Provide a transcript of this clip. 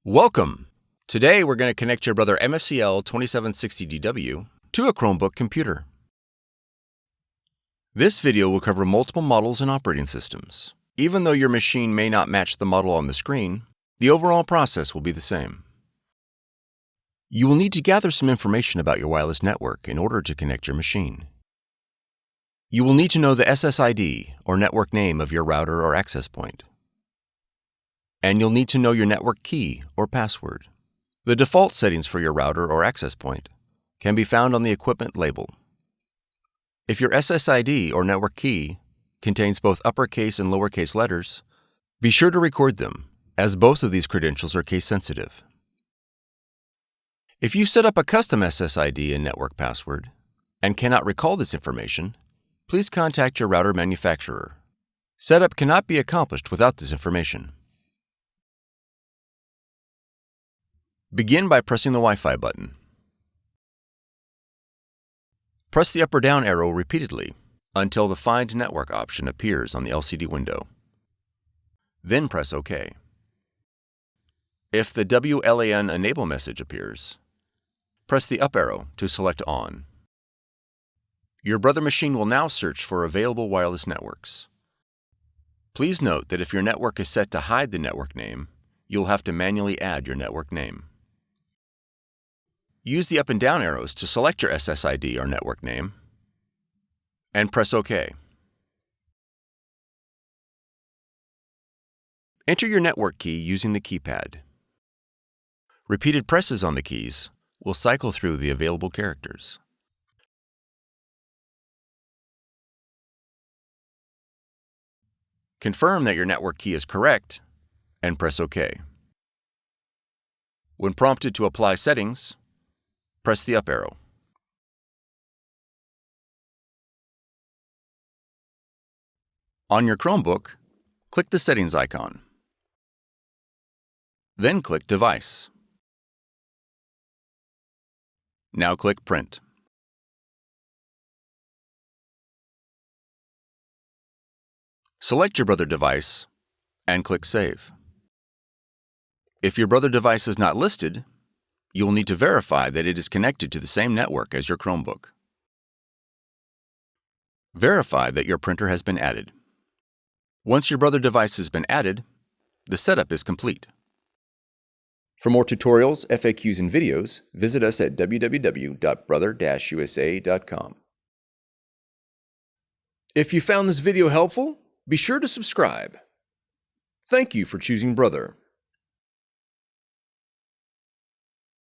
Welcome! Today we're going to connect your Brother MFCL2760DW to a Chromebook computer. This video will cover multiple models and operating systems. Even though your machine may not match the model on the screen, the overall process will be the same. You will need to gather some information about your wireless network in order to connect your machine. You will need to know the SSID or network name of your router or access point. And you'll need to know your network key or password. The default settings for your router or access point can be found on the equipment label. If your SSID or network key contains both uppercase and lowercase letters, be sure to record them, as both of these credentials are case sensitive. If you set up a custom SSID and network password and cannot recall this information, please contact your router manufacturer. Setup cannot be accomplished without this information. Begin by pressing the Wi-Fi button. Press the up or down arrow repeatedly until the Find Network option appears on the LCD window. Then press OK. If the WLAN Enable message appears, press the up arrow to select On. Your Brother machine will now search for available wireless networks. Please note that if your network is set to hide the network name, you'll have to manually add your network name. Use the up and down arrows to select your SSID or network name, and press OK. Enter your network key using the keypad. Repeated presses on the keys will cycle through the available characters. Confirm that your network key is correct, and press OK. When prompted to apply settings, press the up arrow. On your Chromebook, click the Settings icon. Then click Device. Now click Print. Select your Brother device and click Save. If your Brother device is not listed, you will need to verify that it is connected to the same network as your Chromebook. Verify that your printer has been added. Once your Brother device has been added, the setup is complete. For more tutorials, FAQs, and videos, visit us at www.brother-usa.com. If you found this video helpful, be sure to subscribe. Thank you for choosing Brother.